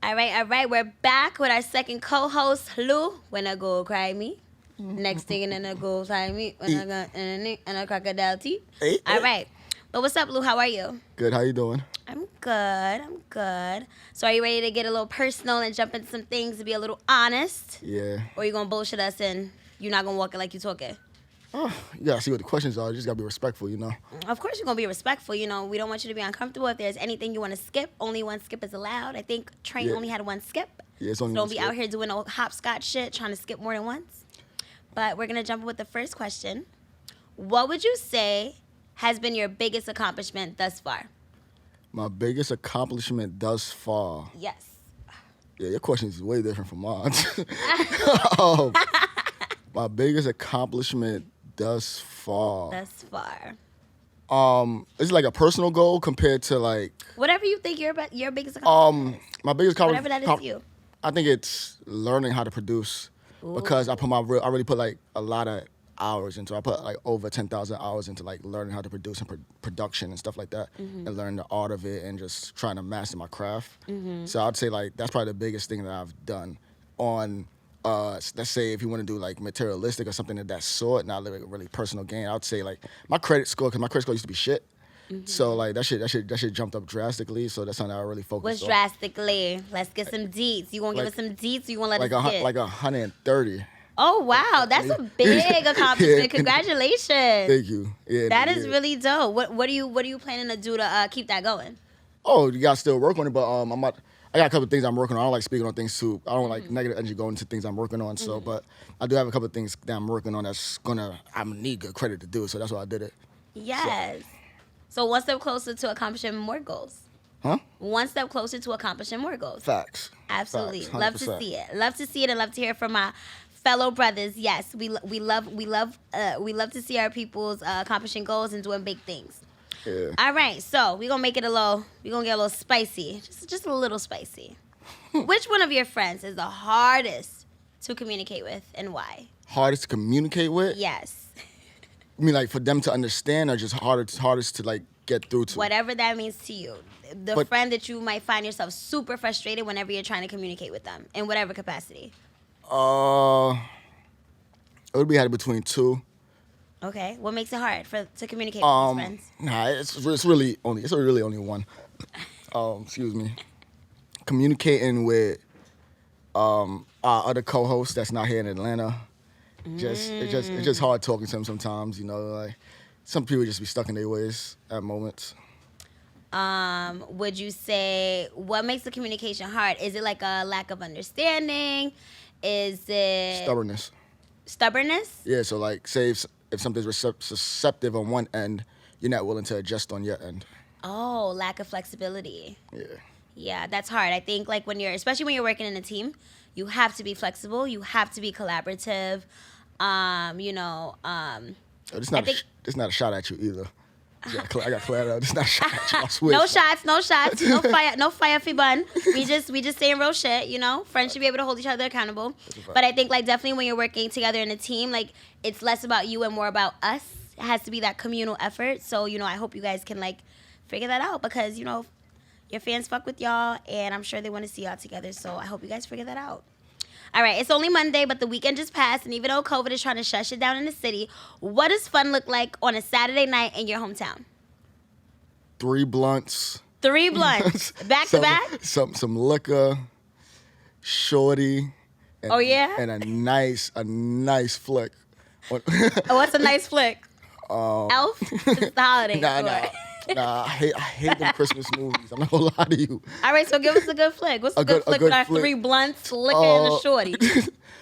All right. We're back with our second co-host, Lou. When I go cry me. Next thing and then I go cry me. When I go and a crocodile teeth. All right. But what's up, Lou? How are you? Good. How you doing? I'm good. So are you ready to get a little personal and jump into some things to be a little honest? Yeah. Or you gonna bullshit us and you're not gonna walk it like you talking? Oh, you gotta see what the questions are. You just gotta be respectful, you know. Of course you're gonna be respectful. You know, we don't want you to be uncomfortable. If there's anything you want to skip, only one skip is allowed. I think Train only had one skip. Yeah, it's only so one don't be skip. out here doing no hopscotch shit, trying to skip more than once. But we're gonna jump in with the first question. What would you say has been your biggest accomplishment thus far? My biggest accomplishment thus far. Yes. Yeah, your question is way different from mine. My biggest accomplishment thus far. Thus far. It's like a personal goal compared to like. Whatever you think your biggest accomplishment. My biggest accomplishment. Whatever that is to you. I think it's learning how to produce. Ooh. Because I really put like a lot of hours into. I put like over 10,000 hours into like learning how to produce and production and stuff like that, and learn the art of it and just trying to master my craft. So I'd say like that's probably the biggest thing that I've done on. Let's say if you want to do like materialistic or something of that sort, not like really personal gain. I would say like my credit score, because my credit score used to be shit. So like that shit jumped up drastically. So that's something I really focused What's on. drastically? Let's get some deets. You gonna give us some deets? Or you gonna let us get? Like 130. Oh wow, that's a big accomplishment. Yeah. Congratulations. Thank you. Yeah, That is really dope. What are you planning to do to keep that going? Oh, you gotta still work on it, but I got a couple of things I'm working on. I don't like speaking on things too. I don't like negative energy going into things I'm working on. So, but I do have a couple of things that I'm working on I'm gonna need good credit to do. So that's why I did it. Yes. So one step closer to accomplishing more goals. Huh? One step closer to accomplishing more goals. Facts. Absolutely. Facts, Love to 100%. see it. Love to see it and love to hear from my fellow brothers. Yes, we love to see our people's accomplishing goals and doing big things. Yeah. All right, so we're gonna get a little spicy. Just a little spicy. Which one of your friends is the hardest to communicate with and why? Hardest to communicate with? Yes. I mean, like for them to understand, or just hardest to like get through to? Whatever that means to you. The friend that you might find yourself super frustrated whenever you're trying to communicate with them in whatever capacity. It would be had between two. Okay, what makes it hard to communicate with these friends? Nah, it's really only one. Excuse me. Communicating with our other co-host that's not here in Atlanta. It's just hard talking to him sometimes. You know, like some people just be stuck in their ways at moments. Would you say what makes the communication hard? Is it like a lack of understanding? Is it Stubbornness? Yeah. So like, say if something's receptive on one end, you're not willing to adjust on your end. Oh, lack of flexibility. Yeah. Yeah, that's hard. I think like especially when you're working in a team, you have to be flexible. You have to be collaborative. It's not a shot at you either. I got cleared out. It's not a shot at you. I swear. No shots. No fire for bun. We just saying real shit, you know? Friends should be able to hold each other accountable. But I think like definitely when you're working together in a team, like it's less about you and more about us. It has to be that communal effort. So, you know, I hope you guys can like figure that out because, you know, your fans fuck with y'all and I'm sure they want to see y'all together. So I hope you guys figure that out. All right, it's only Monday, but the weekend just passed, and even though COVID is trying to shush it down in the city, what does fun look like on a Saturday night in your hometown? 3 blunts. 3 blunts, back to back? Some liquor, shorty. And, oh, yeah? And a nice flick. What's a nice flick? Elf? It's the holiday. Nah, I hate them Christmas movies. I'm not gonna lie to you. All right, so give us a good flick. What's a good flick with our 3 blunts, liquor, and a shorty?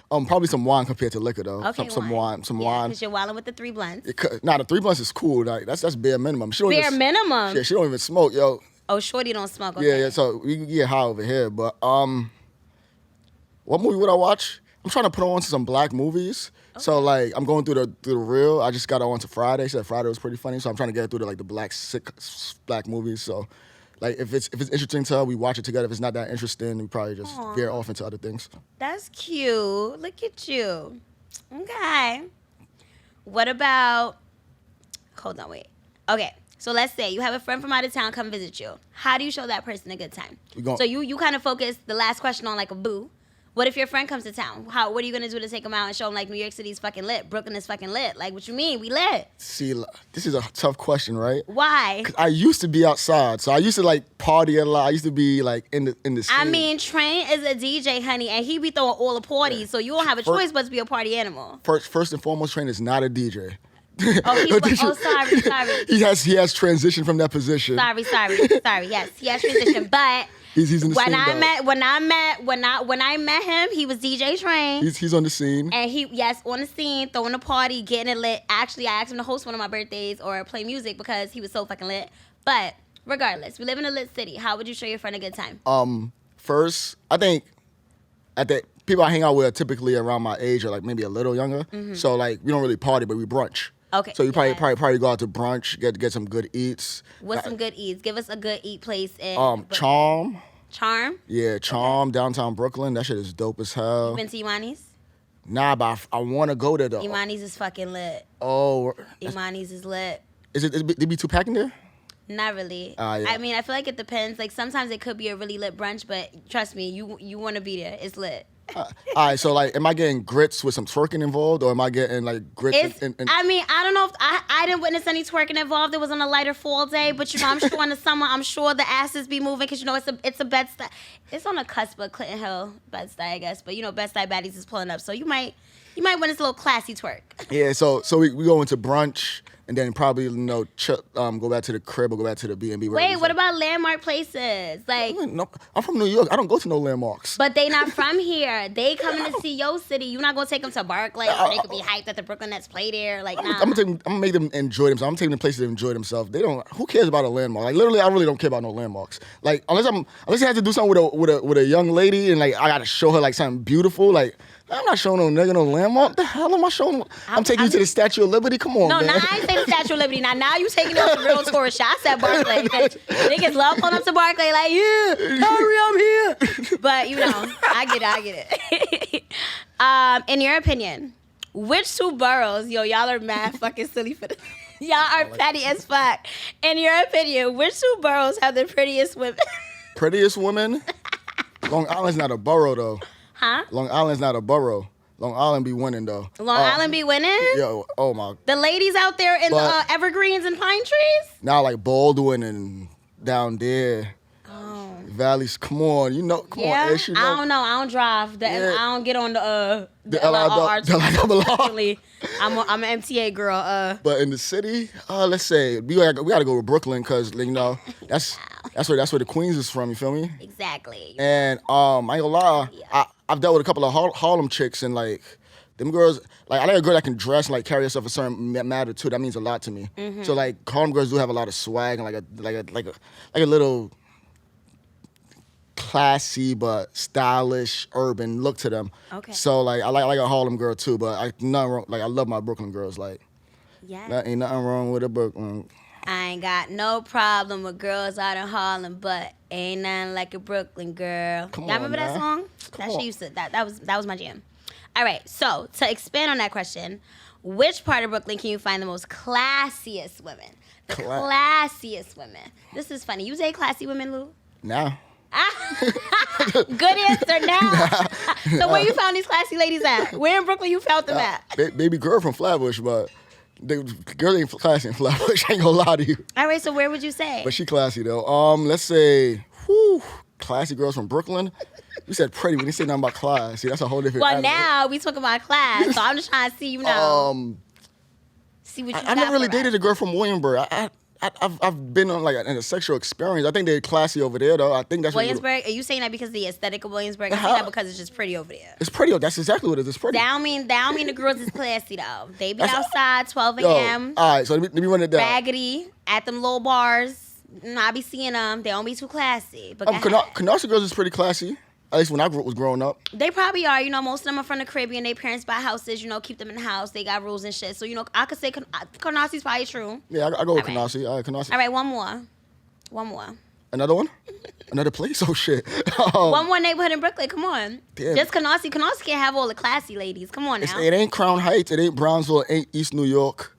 Probably some wine compared to liquor though. Okay, some wine. Because you're wilding with the 3 blunts. The 3 blunts is cool. Like that's bare minimum. Minimum. Yeah, she don't even smoke, yo. Oh, shorty don't smoke. Okay. Yeah. So we can get high over here, but what movie would I watch? I'm trying to put on some black movies. Okay. So like I'm going through the reel. I just got on to Friday. Said Friday was pretty funny, so I'm trying to get through the black black movies. So like if it's interesting to her, we watch it together. If it's not that interesting, we probably just veer off into other things. That's cute. Look at you. Okay. What about? Hold on, wait. Okay. So let's say you have a friend from out of town come visit you. How do you show that person a good time? So you kind of focus the last question on like a boo. What if your friend comes to town? What are you gonna do to take them out and show them like New York City's fucking lit, Brooklyn is fucking lit? Like, what you mean? We lit. See, this is a tough question, right? Why? 'Cause I used to be outside, so I used to like party a lot. I used to be like in the scene. I mean, Train is a DJ, honey, and he be throwing all the parties, so you don't have a choice but to be a party animal. First and foremost, Train is not a DJ. Oh, sorry. He has transitioned from that position. Sorry. Yes, he has transitioned, but. He's in the scene. When I met him, he was DJ Train. He's on the scene. And on the scene, throwing a party, getting it lit. Actually, I asked him to host one of my birthdays or play music because he was so fucking lit. But regardless, we live in a lit city. How would you show your friend a good time? First, I think people I hang out with are typically around my age or like maybe a little younger. So like we don't really party, but we brunch. Okay. So you probably go out to brunch, get some good eats. What's some good eats? Give us a good eat place in Charm. Charm? Yeah, Charm, downtown Brooklyn. That shit is dope as hell. You been to Imani's? Nah, but I want to go there though. Imani's is fucking lit. Oh. Imani's is lit. They be too packing there? Not really. Yeah. I mean, I feel like it depends. Like sometimes it could be a really lit brunch, but trust me, you want to be there. It's lit. All right, so like, am I getting grits with some twerking involved, or am I getting like grits? I mean, I don't know if I didn't witness any twerking involved. It was on a lighter fall day, but I'm sure in the summer, I'm sure the asses be moving because it's a Bed-Stuy. It's on the cusp of Clinton Hill, Bed-Stuy, I guess. But Bed-Stuy baddies is pulling up, so you might witness a little classy twerk. Yeah, so we go into brunch. And then probably, go back to the crib or go back to the B&B. Wait, what about landmark places? Like, no, I'm from New York. I don't go to no landmarks. But they not from here. They coming to see your city. You're not going to take them to Barclays so they could be hyped that the Brooklyn Nets play there. Like, nah. I'm going to make them enjoy themselves. I'm taking them places to enjoy themselves. Who cares about a landmark? Like, literally, I really don't care about no landmarks. Like, unless I have to do something with a young lady and, like, I got to show her, like, something beautiful, like, I'm not showing no nigga no landmark. What the hell am I showing? I'm taking you to the Statue of Liberty. Come on, man. No, I ain't saying the Statue of Liberty. Now you taking it on the real tourist shots at Barclays. Niggas love pulling up to Barclays like, yeah, Harry, I'm here. But, I get it. In your opinion, which two boroughs, y'all are mad fucking silly for this. Y'all are petty as fuck. In your opinion, which two boroughs have the prettiest women? Prettiest women? Long Island's not a borough, though. Huh? Long Island's not a borough. Long Island be winning, though. Long Island be winning? Yo, oh my. The ladies out there in the evergreens and pine trees? Now, like Baldwin and down there. Oh. Valleys, come on. Come on, Ish. I don't know. I don't drive. I don't get on the LIRR. I'm an MTA girl. But in the city, let's say we gotta go to Brooklyn because that's where the Queens is from. You feel me? Exactly. And I ain't gonna lie, I've dealt with a couple of Harlem chicks and like them girls. Like I like a girl that can dress and like carry herself a certain manner too. That means a lot to me. Mm-hmm. So like Harlem girls do have a lot of swag and like a little classy but stylish urban look to them. Okay. So like I like a Harlem girl too, but nothing wrong. Like I love my Brooklyn girls. Like ain't nothing wrong with a Brooklyn. I ain't got no problem with girls out in Harlem, but ain't nothing like a Brooklyn girl. Y'all remember that song? That was my jam. All right, so to expand on that question, which part of Brooklyn can you find the most classiest women? The classiest women. This is funny. You say classy women, Lou? No. Good answer now. So where you found these classy ladies at? Where in Brooklyn you found them at? Baby girl from Flatbush, but the girl ain't classy in Flatbush. I ain't gonna lie to you. All right, so where would you say? But she classy though. Let's say, classy girls from Brooklyn. You said pretty. We didn't say nothing about class. See, that's a whole different. Well, now we talk about class, so I'm just trying to see, see what you got. I never really dated a girl from Williamsburg. I've been on in a sexual experience. I think they're classy over there though. I think that's Williamsburg. Are you saying that because of the aesthetic of Williamsburg? I think that because it's just pretty over there. It's pretty. That's exactly what it is. It's pretty. That don't mean the girls is classy though. They be outside 12 a.m. All right, so let me run it down. Raggedy at them little bars. I be seeing them. They don't be too classy. But Canarsie girls is pretty classy. At least when I was growing up. They probably are. Most of them are from the Caribbean. Their parents buy houses, keep them in the house. They got rules and shit. So, I could say Canarsie's probably true. Yeah, I go with Canarsie. All right, Canarsie. All right, one more. Another one? Another place? Oh, shit. One more neighborhood in Brooklyn. Come on. Damn. Just Canarsie. Canarsie can't have all the classy ladies. Come on now. It ain't Crown Heights. It ain't Brownsville. It ain't East New York.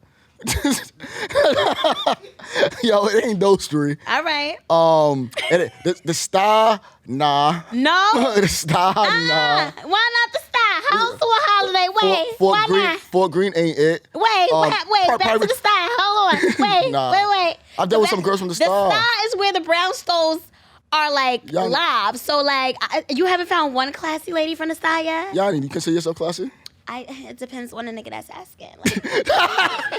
Yo, it ain't those three. All right. The star, nah. No. The star, nah. Why not the star? How's to a holiday? Wait. Why not? Fort Greene ain't it. Wait. Back to the star. Hold on. Wait. Nah. Wait. I've dealt with some girls from the star. The star is where the brownstones are like live. So like, you haven't found one classy lady from the star yet? Yanni, you consider yourself classy? It depends on the nigga that's asking.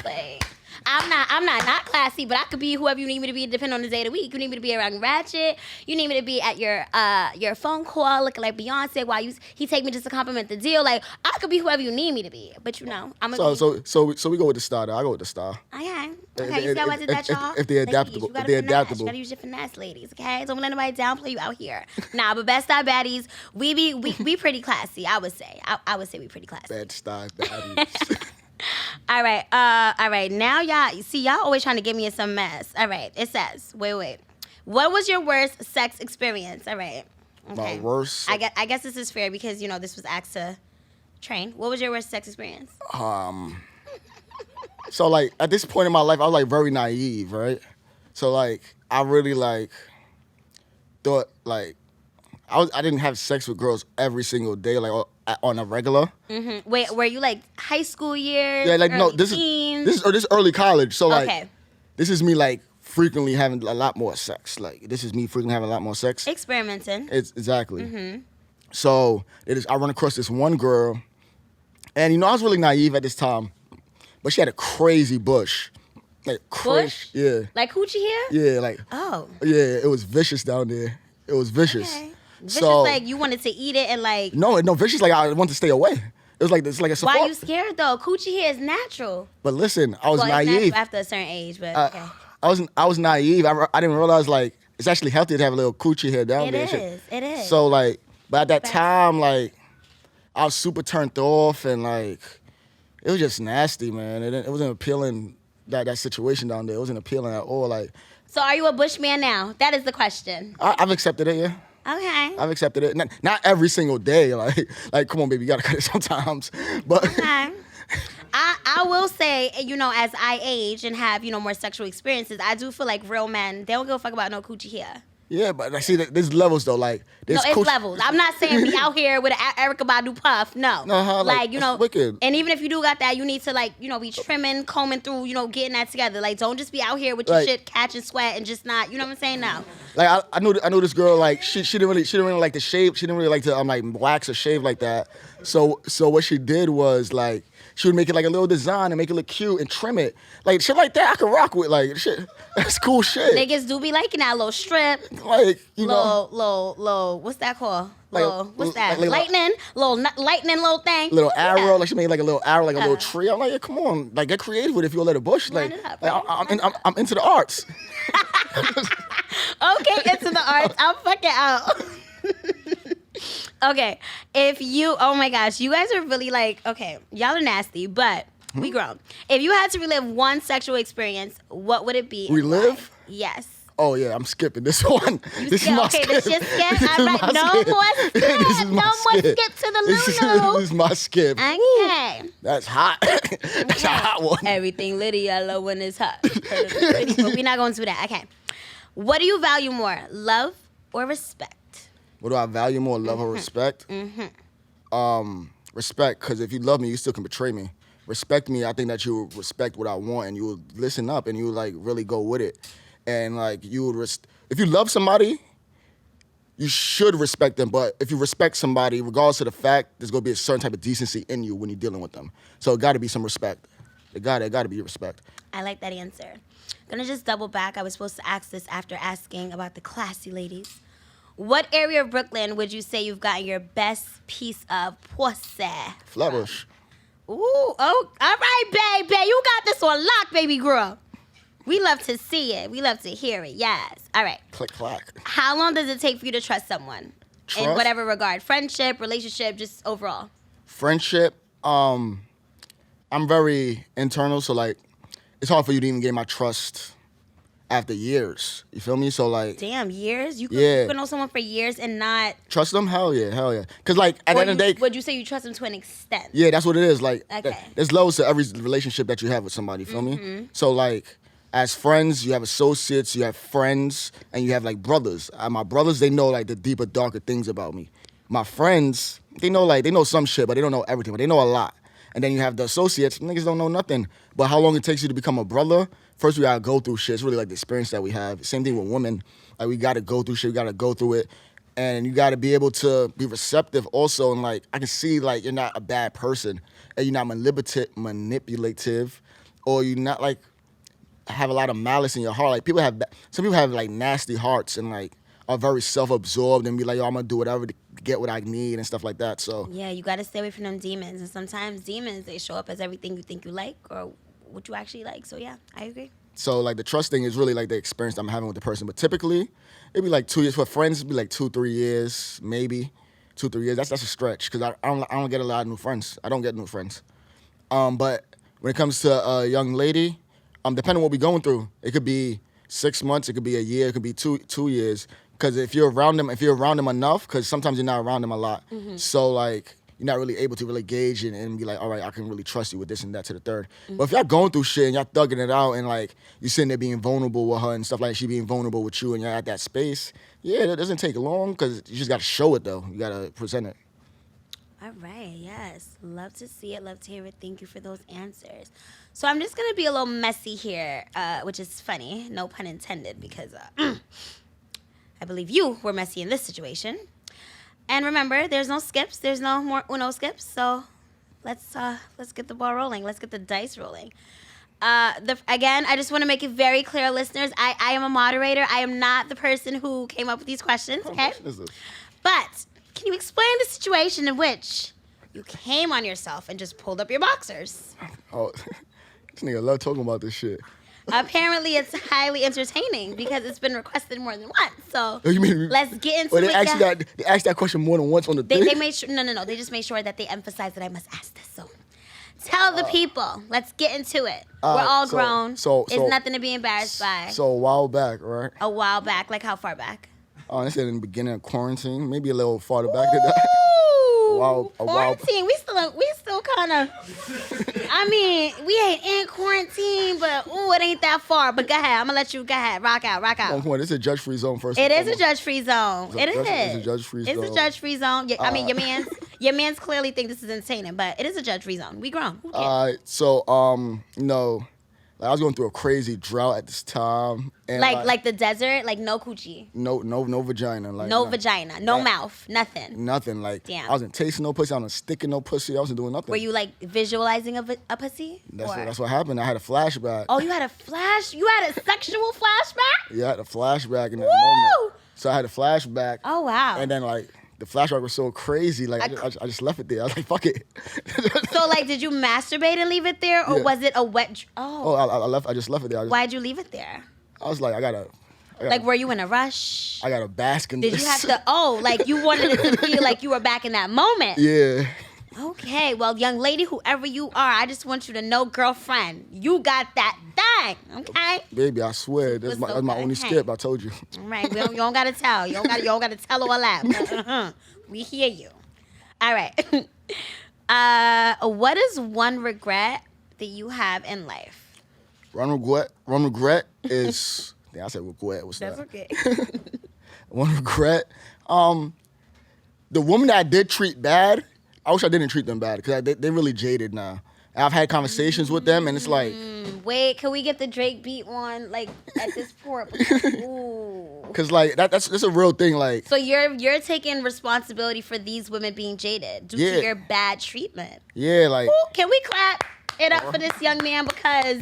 Like, I'm not classy, but I could be whoever you need me to be, depending on the day of the week. You need me to be around Ratchet. You need me to be at your phone call looking like Beyonce while he take me just to compliment the deal. Like, I could be whoever you need me to be. But I'm gonna So we go with the star though. I go with the star. Okay, you see how I did that, y'all? If they're adaptable. If they're adaptable. You gotta use your finesse, ladies, okay? Don't let anybody downplay you out here. Nah, but bad star baddies, we pretty classy, I would say. I would say we pretty classy. Bad star baddies. All right. Now y'all always trying to get me in some mess. All right, it says, wait. What was your worst sex experience? All right. Okay. My worst. I guess this is fair because this was asked to train. What was your worst sex experience? So like at this point in my life, I was like very naive, right? So like I really like thought like I didn't have sex with girls every single day, like on a regular. Mm-hmm. Wait, were you like high school years? Yeah, like no, this teens? is early college. So like, okay. This is me like frequently having a lot more sex. Like this is me frequently having a lot more sex. Experimenting. It's exactly. Mm-hmm. So I run across this one girl, and I was really naive at this time, but she had a crazy bush. Like bush? Yeah. Like coochie hair? Yeah, like. Oh. Yeah, it was vicious down there. It was vicious. Okay. Vicious, like you wanted to eat it and like. No, vicious like I wanted to stay away. It was like it's like a. Why are you scared though? Coochie hair is natural. But listen, I was naive. It's natural after a certain age, but okay. I was naive. I didn't realize like it's actually healthy to have a little coochie hair down there. It is. So like, but at that time, like, I was super turned off and like, it was just nasty, man. It wasn't appealing. That situation down there, it wasn't appealing at all. Like. So are you a bush man now? That is the question. I've accepted it, yeah. Okay. I've accepted it. Not every single day. Like, come on, baby, you gotta cut it sometimes. But okay. I will say, as I age and have, more sexual experiences, I do feel like real men, they don't give a fuck about no coochie hair. Yeah, but I see that there's levels though. Like, it's levels. I'm not saying be out here with an Erykah Badu puff. No. Like it's wicked. And even if you do got that, you need to be trimming, combing through, getting that together. Like, don't just be out here with your shit catching sweat and just not. You know what I'm saying? No. Like I knew this girl. Like she didn't really like to shave. She didn't really like to like wax or shave like that. So what she did was like. She would make it like a little design and make it look cute and trim it. Like, shit like that I could rock with. Like, shit, that's cool shit. Niggas do be liking that little strip. Like, Little, what's that called? What's that? Like, lightning? Lightning little thing? Little arrow. Like, she made like a little arrow, like a little tree. I'm like, yeah, come on. Like, get creative with it if you'll let it bush. Like, I'm into the arts. Okay, into the arts. I'm fucking out. Okay, oh my gosh, you guys are really like, okay, y'all are nasty, but we grown. If you had to relive one sexual experience, what would it be? Relive? Yes. Oh yeah, I'm skipping this one. This is my skip. This your skip? All right, no more skip. No more skip to the Lulu. This is my skip. Okay. That's hot. That's a hot one. Everything litty yellow when it's hot. But we're not going to do that. Okay. What do you value more, love or respect? What do I value more, love or respect? Respect, because if you love me, you still can betray me. Respect me, I think that you would respect what I want and you would listen up and you would like really go with it. And like you would, if you love somebody, you should respect them. But if you respect somebody, regardless of the fact, there's gonna be a certain type of decency in you when you're dealing with them. So it gotta be some respect. It gotta be respect. I like that answer. Gonna just double back. I was supposed to ask this after asking about the classy ladies. What area of Brooklyn would you say you've gotten your best piece of pussy? Flatbush. Ooh, oh, all right, baby. You got this on lock, baby girl. We love to see it. We love to hear it, yes. All right. Click, clack. How long does it take for you to trust someone? Trust? In whatever regard. Friendship, relationship, just overall. Friendship, I'm very internal, so like, it's hard for you to even gain my trust after years. You feel me? So like, damn, years? You could know someone for years and not trust them? Hell yeah. Cause like at the end of the day, would you say you trust them to an extent? Yeah, that's what it is. Like, okay. There's levels to every relationship that you have with somebody. You feel me? So like, as friends, you have associates, you have friends, and you have like brothers. My brothers, they know like the deeper, darker things about me. My friends, they know some shit, but they don't know everything, but they know a lot. And then you have the associates, niggas don't know nothing. But how long it takes you to become a brother, first we gotta go through shit. It's really like the experience that we have. Same thing with women. Like we gotta go through shit, we gotta go through it. And you gotta be able to be receptive also. And like, I can see like you're not a bad person and you're not manipulative or you're not like, have a lot of malice in your heart. Like some people have like nasty hearts and like are very self-absorbed and be like, yo, I'm gonna do whatever to get what I need and stuff like that. So yeah, you gotta stay away from them demons. And sometimes demons, they show up as everything you think you like or what you actually like. So yeah, I agree. So like the trust thing is really like the experience I'm having with the person. But typically it'd be like 2 years. For friends, it'd be like 2-3 years, maybe 2-3 years. That's a stretch because I don't get a lot of new friends. I don't get new friends. But when it comes to a young lady, depending on what we're going through, it could be 6 months, it could be a year, it could be two years. Because if you're around them enough, because sometimes you're not around them a lot, so like you're not really able to really gauge it and be like, all right, I can really trust you with this and that to the third. But if y'all going through shit and y'all thugging it out and like you sitting there being vulnerable with her and stuff like she being vulnerable with you and you're at that space, yeah, that doesn't take long because you just got to show it though. You got to present it. All right, yes. Love to see it, love to hear it. Thank you for those answers. So I'm just going to be a little messy here, which is funny, no pun intended, because I believe you were messy in this situation. And remember, there's no skips. There's no more Uno skips. So let's get the ball rolling. Let's get the dice rolling. Again, I just want to make it very clear, listeners. I am a moderator. I am not the person who came up with these questions, okay? What is this? But can you explain the situation in which you came on yourself and just pulled up your boxers? Oh, this nigga love talking about this shit. Apparently, it's highly entertaining because it's been requested more than once. So Oh, you mean, let's get into well, it. They asked that question more than once on the thing? They made sure. No. They just made sure that they emphasize that I must ask this. So tell the people. Let's get into it. We're all grown. So it's nothing to be embarrassed by. So a while back, right? A while back. Like how far back? I said in the beginning of quarantine, maybe a little farther back than that. Quarantine. We still kind of. I mean, we ain't in quarantine, but it ain't that far. But go ahead. I'm gonna let you go ahead. Rock out. Come on, it's a judge-free zone first. It is a judge-free zone. It's a judge-free zone. It's a judge-free zone. I mean, your man's clearly think this is insane, but it is a judge-free zone. We grown. Who cares? So I was going through a crazy drought at this time. And like the desert, like no coochie. No vagina. Like no vagina, no mouth, nothing. Nothing. Like damn. I wasn't tasting no pussy. I wasn't sticking no pussy. I wasn't doing nothing. Were you like visualizing a pussy? That's what happened. I had a flashback. Oh, you had a sexual flashback? Yeah, I had a flashback in that moment. So I had a flashback. Oh wow. And then like the flashback was so crazy. Like I just left it there. I was like, fuck it. So like, did you masturbate and leave it there, or was it a wet? I just left it there. Why'd you leave it there? I was like, I gotta. Like, were you in a rush? I gotta bask in this. Did you have to? Like you wanted it to feel like you were back in that moment. Yeah. Okay, well, young lady, whoever you are, I just want you to know, girlfriend, you got that thing, okay? Baby, I swear, that's my only skip. I told you. All right, you don't gotta tell. You don't gotta tell all that. We hear you. All right. What is one regret that you have in life? One regret is. I said regret. What's that? That's okay. One regret. The woman that I did treat bad, I wish I didn't treat them bad because they're really jaded now. And I've had conversations with them, and it's like. Wait, can we get the Drake beat one like at this point? Ooh. Cause like that's a real thing. Like. So you're taking responsibility for these women being jaded due to your bad treatment. Yeah, like. Ooh, can we clap it up for this young man because.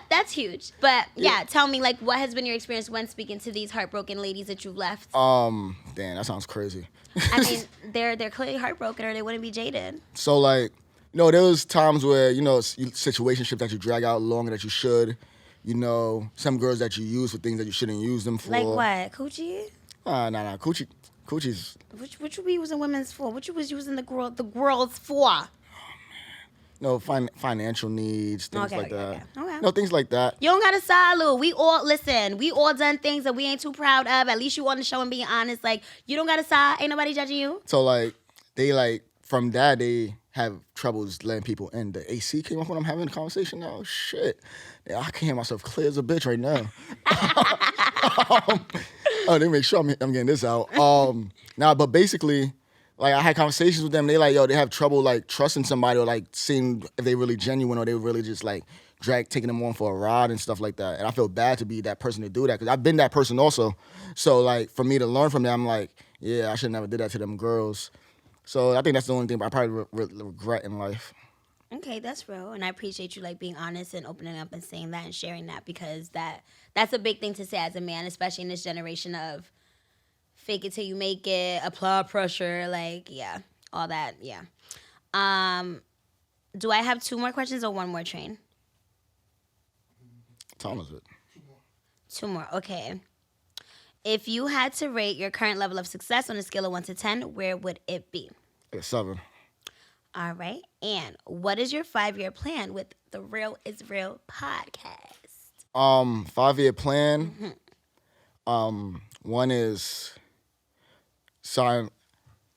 That's huge. But yeah, tell me like what has been your experience when speaking to these heartbroken ladies that you've left? Damn, that sounds crazy. I mean, they're clearly heartbroken or they wouldn't be jaded. So like, there was times where, situationships that you drag out longer than you should. Some girls that you use for things that you shouldn't use them for. Like what? Coochie? Nah. Coochie's. Which you be using women's for? What you was using the girls for? No, financial needs, things like that. Okay. No, things like that. You don't got to salute. We all done things that we ain't too proud of. At least you on the show and being honest. Like, you don't got to side. Ain't nobody judging you. So, like, they, like, from that, they have troubles letting people in. The AC came off when I'm having a conversation now. Shit. Yeah, I can hear myself clear as a bitch right now. Oh, they make sure I'm getting this out. But basically, like, I had conversations with them. They like, yo, they have trouble like trusting somebody or like seeing if they really genuine or they really just like taking them on for a ride and stuff like that. And I feel bad to be that person to do that because I've been that person also. So like for me to learn from them, I'm like, yeah, I should never did that to them girls. So I think that's the only thing I probably regret in life. Okay, that's real, and I appreciate you like being honest and opening up and saying that and sharing that because that's a big thing to say as a man, especially in this generation of fake it till you make it, apply pressure, like all that, Do I have 2 more questions or 1 more, Train? Time is it? 2 more, okay. If you had to rate your current level of success on a scale of 1 to 10, where would it be? A 7. All right. And what is your 5-year plan with the Real is Real podcast? 5-year plan. One is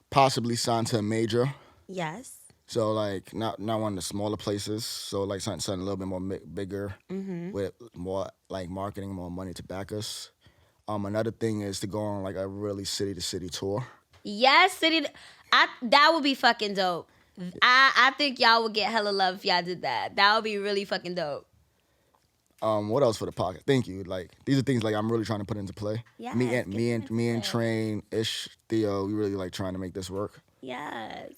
possibly sign to a major. Yes. So like not one of the smaller places. So like something a little bit more bigger with more like marketing, more money to back us. Another thing is to go on like a really city-to-city tour. Yes, that would be fucking dope. I think y'all would get hella love if y'all did that. That would be really fucking dope. What else for the podcast? Thank you. Like these are things like I'm really trying to put into play. Yes, me and Train, Ish, Theo, we really like trying to make this work. Yes.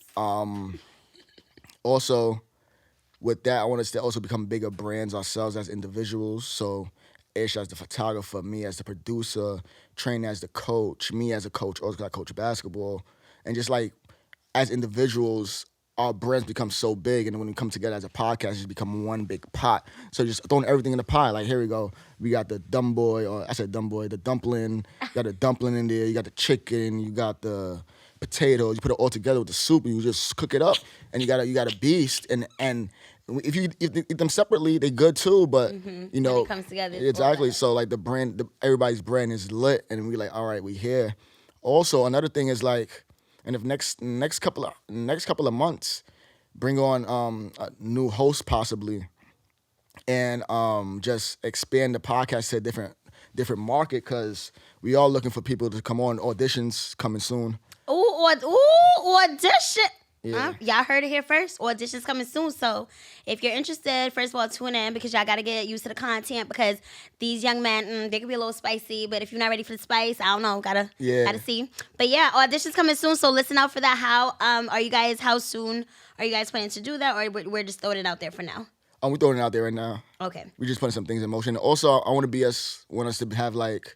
Also, with that, I want us to also become bigger brands ourselves as individuals. So Ish as the photographer, me as the producer, Train as the coach, me as a coach, also got coach basketball. And just like as individuals, our brands become so big, and when we come together as a podcast, it's become one big pot. So just throwing everything in the pie. Like, here we go. We got the dumb boy, or I said dumb boy, the dumpling. You got the dumpling in there. You got the chicken. You got the potatoes. You put it all together with the soup, and you just cook it up. And you got a beast. And if you eat them separately, they're good too. But you know, when it comes together, exactly. So like the brand, everybody's brand is lit, and we like, all right, we here. Also, another thing is like, and if next couple of months, bring on a new host possibly, and just expand the podcast to a different market because we all looking for people to come on. Auditions coming soon. Ooh, audition. Yeah. Y'all heard it here first. Auditions coming soon. So if you're interested, first of all, tune in because y'all got to get used to the content because these young men, they could be a little spicy. But if you're not ready for the spice, I don't know. Gotta see. But yeah, auditions coming soon. So listen out for that. How soon are you guys planning to do that? Or we're just throwing it out there for now? We're throwing it out there right now. Okay. We're just putting some things in motion. Also, I want us to have like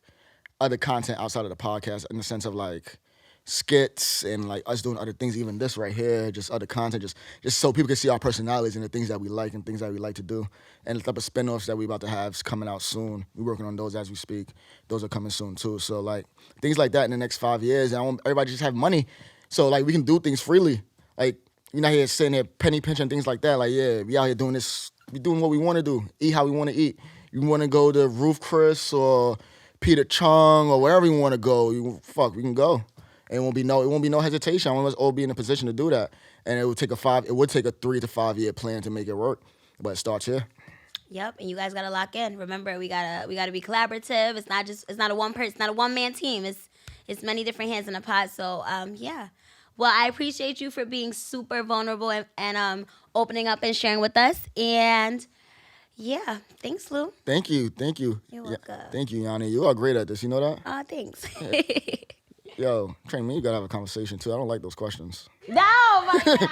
other content outside of the podcast in the sense of like skits and like us doing other things, even this right here, just other content, just so people can see our personalities and the things that we like and things that we like to do. And the type of spinoffs that we about to have is coming out soon. We're working on those as we speak. Those are coming soon too. So like things like that in the next 5 years. And I want everybody to just have money. So like we can do things freely. Like you're not here sitting there penny pinching things like that. Like, yeah, we out here doing this, we doing what we want to do, eat how we want to eat. You want to go to Roof Chris or Peter Chung or wherever you want to go, we can go. And it won't be no hesitation. I want us all be in a position to do that. And it would take a 3 to 5 year plan to make it work. But it starts here. Yep, and you guys gotta lock in. Remember, we gotta be collaborative. It's not a one man team. It's many different hands in a pot. So yeah. Well, I appreciate you for being super vulnerable and opening up and sharing with us. And yeah, thanks, Lou. Thank you. You're welcome. Thank you, Yanni. You are great at this. You know that? Thanks. Yeah. Yo, Train, me, you gotta have a conversation too. I don't like those questions. No, my God.